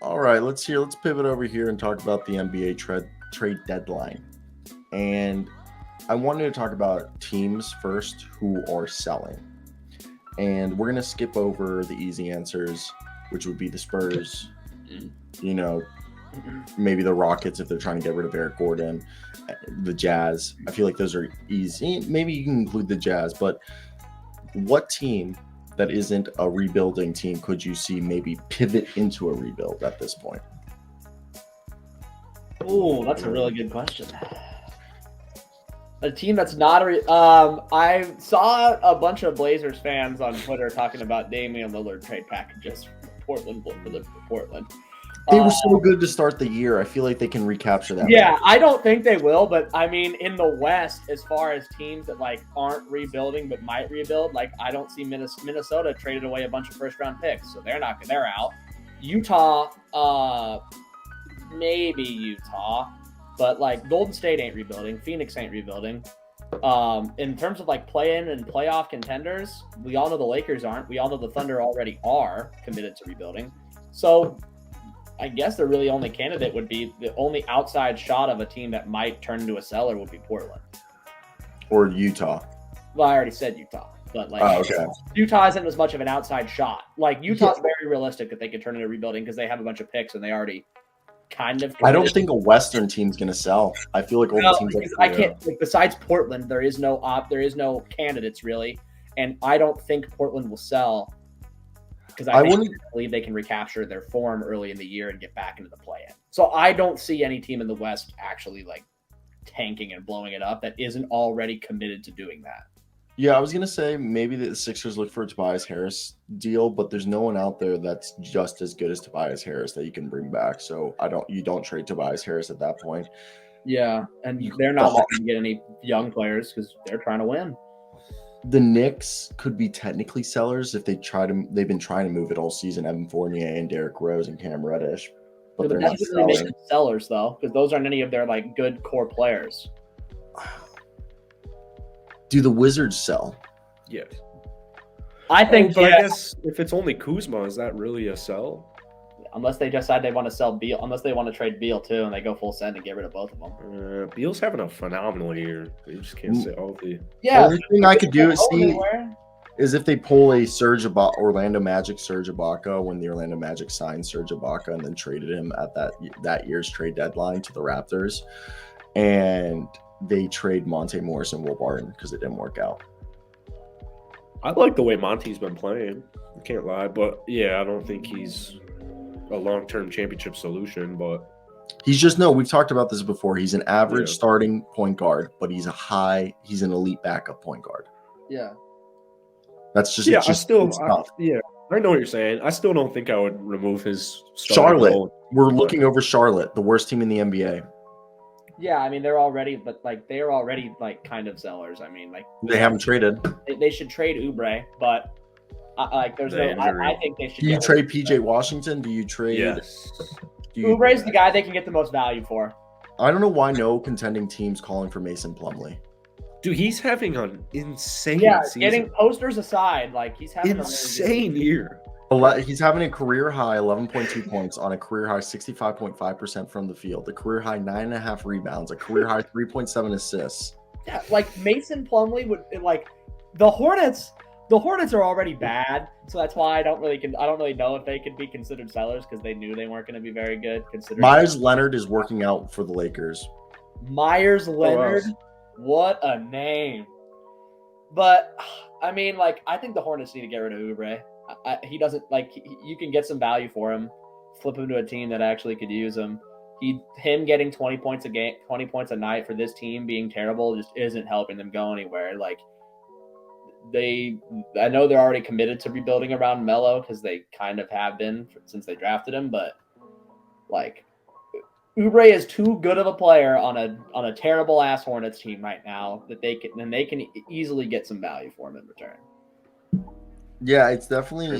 All right, let's pivot over here and talk about the NBA trade deadline. And I wanted to talk about teams first who are selling. And we're going to skip over the easy answers, which would be the Spurs, maybe the Rockets if they're trying to get rid of Eric Gordon, the Jazz. I feel like those are easy. Maybe you can include the Jazz, but what team that isn't a rebuilding team could you see maybe pivot into a rebuild at this point? Oh, that's a really good question. A team that's not I saw a bunch of Blazers fans on Twitter talking about Damian Lillard trade packages for Portland. They were so good to start the year. I feel like they can recapture that. Yeah, I don't think they will, but I mean, in the West, as far as teams that aren't rebuilding but might rebuild, I don't see Minnesota traded away a bunch of first-round picks, so they're out. Utah, maybe Utah, but Golden State ain't rebuilding. Phoenix ain't rebuilding. In terms of play-in and playoff contenders, we all know the Lakers aren't. We all know the Thunder already are committed to rebuilding. So I guess the really only candidate would be the only outside shot of a team that might turn into a seller would be Portland. Or Utah. Well, I already said Utah, but okay. Utah isn't as much of an outside shot. Utah's very realistic that they could turn into rebuilding because they have a bunch of picks and they already kind of committed. I don't think a Western team's going to sell. I feel like all the teams I can't. Besides Portland, there is no candidates really, and I don't think Portland will sell. Because I believe they can recapture their form early in the year and get back into the play-in. So I don't see any team in the West actually tanking and blowing it up that isn't already committed to doing that. Yeah, I was gonna say maybe the Sixers look for a Tobias Harris deal, but there's no one out there that's just as good as Tobias Harris that you can bring back. So you don't trade Tobias Harris at that point. Yeah, and they're not looking to get any young players because they're trying to win. The Knicks could be technically sellers if they've been trying to move it all season. Evan Fournier and Derrick Rose and Cam Reddish, but they're not selling. Really sellers though, because those aren't any of their good core players. Do the Wizards sell? Yes. I think. I guess if it's only Kuzma, is that really a sell? Unless they decide they want to sell Beal, unless they want to trade Beal too, and they go full send and get rid of both of them. Beal's having a phenomenal year. You just can't say all the. Yeah. The only thing I could do is if they pull a Orlando Magic Serge Ibaka when the Orlando Magic signed Serge Ibaka and then traded him at that year's trade deadline to the Raptors, and they trade Monte Morris and Will Barton because it didn't work out. I like the way Monte's been playing. I can't lie, but yeah, I don't think he's a long-term championship solution, but he's just we've talked about this before. He's an average starting point guard, but he's an elite backup point guard. Yeah. That's just I know what you're saying. I still don't think I would remove his Charlotte. We're looking over Charlotte, the worst team in the NBA. Yeah, I mean they're already kind of sellers. I mean they haven't traded. They should trade Oubre, but I think they should. Do you trade PJ Washington? Do you trade? Yes. Oubre's the guy they can get the most value for. I don't know why no contending teams calling for Mason Plumlee. Dude, he's having an insane season. Getting posters aside, he's having an insane year. He's having a career high 11.2 points on a career high 65.5% from the field, a career high 9.5 rebounds, a career high 3.7 assists. Yeah, Mason Plumlee would the Hornets. The Hornets are already bad, so that's why I don't really know if they could be considered sellers because they knew they weren't going to be very good. Myers Leonard is working out for the Lakers. Myers Leonard, what a name! But I mean, I think the Hornets need to get rid of Oubre. He doesn't you can get some value for him, flip him to a team that actually could use him. Him getting 20 points a game, 20 points a night for this team being terrible just isn't helping them go anywhere. I know they're already committed to rebuilding around Melo because they kind of have been since they drafted him, but Oubre is too good of a player on a terrible ass Hornets team right now that they can easily get some value for him in return. Yeah, it's definitely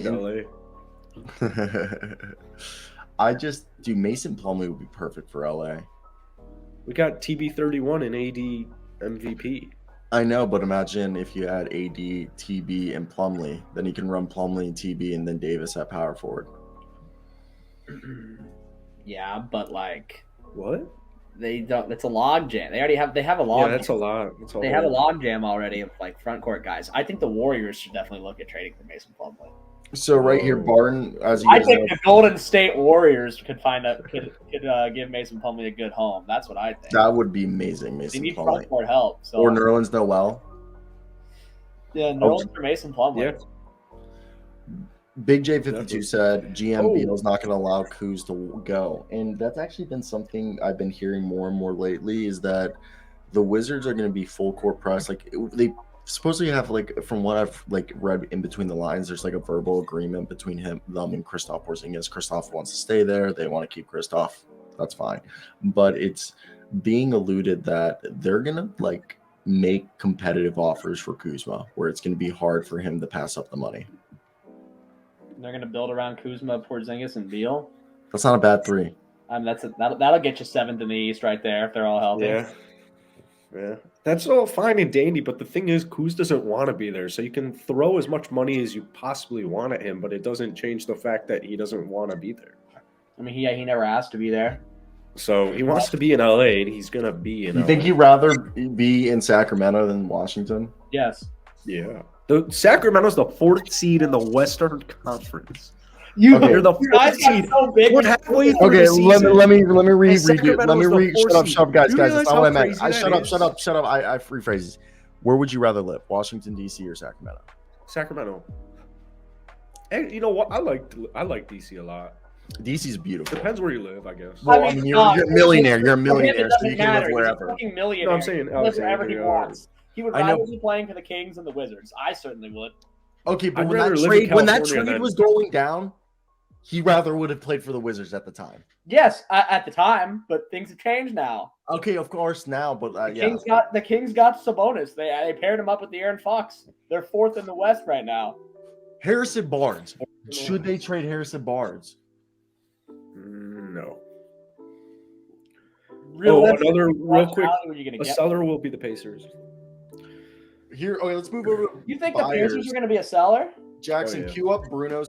Mason Plumlee would be perfect for LA. We got TB31 and AD MVP. I know, but imagine if you had AD, TB, and Plumlee. Then you can run Plumlee and TB and then Davis at power forward. Yeah, but like What? they don't. It's a log jam. They have a log. Yeah, that's a lot. That's a They whole have a lot. log jam already of like front court guys. I think the Warriors should definitely look at trading for Mason Plumlee. So right here, Barton, as you I guys think know, the Golden State Warriors could give Mason Plumlee a good home. That's what I think. that would be amazing, They Mason need Plumlee. front court help. So Or Nerlens Noel. yeah, Nerlens for Mason Plumlee. Yeah. Big J52 said GM Oh. Beal's not going to allow Kuz to go. And that's actually been something I've been hearing more and more lately is that the Wizards are going to be full court press. Like they supposedly have like from what I've like read in between the lines, there's like a verbal agreement between them and Kristaps Porzingis. Kristaps wants to stay there. They want to keep Kristaps. That's fine. But it's being alluded that they're going to like make competitive offers for Kuzma where it's going to be hard for him to pass up the money. They're going to build around Kuzma, Porzingis, and Beal. That's not a bad three. That'll get you 7th in the East right there if they're all healthy. Yeah. Yeah. That's all fine and dandy, but the thing is, Kuz doesn't want to be there. So you can throw as much money as you possibly want at him, but it doesn't change the fact that he doesn't want to be there. I mean, he never asked to be there. So he wants to be in LA, and he's going to be in You LA. think he'd rather be in Sacramento than Washington? Yes. Yeah. The Sacramento's the 4th seed in the Western Conference. Okay. You're the Your eyes 4th got seed. so big. We're halfway through Okay, the season. let me read you. Sacramento Let me was the read. fourth Shut seed. up, guys. You That's realize not how what I meant. crazy I that shut is? up. I rephrases. Where would you rather live, Washington D.C. or Sacramento? Sacramento. And you know what? I like DC a lot. D.C.'s beautiful. Depends where you live, I guess. Well, I I mean, mean, no, you're a millionaire. You're a For him, millionaire, it so doesn't you can live matter. wherever. He's a fucking millionaire. No, I'm saying He can live wherever he yeah. wants. He would I know. rather be playing for the Kings and the Wizards. I certainly would. Okay, but I'd when rather that live in trade California than- was going down, he rather would have played for the Wizards at the time. Yes, at the time, but things have changed now. Okay, of course now, but The Kings got Sabonis. They paired him up with the Aaron Fox. They're 4th in the West right now. Harrison Barnes. Should they trade Harrison Barnes? No. Realistically, another real quick. Who are you gonna A get? seller will be the Pacers. Here, okay, let's move over. You think the Buyers. Pacers are going to be a seller? Jackson, Oh, yeah. cue up Bruno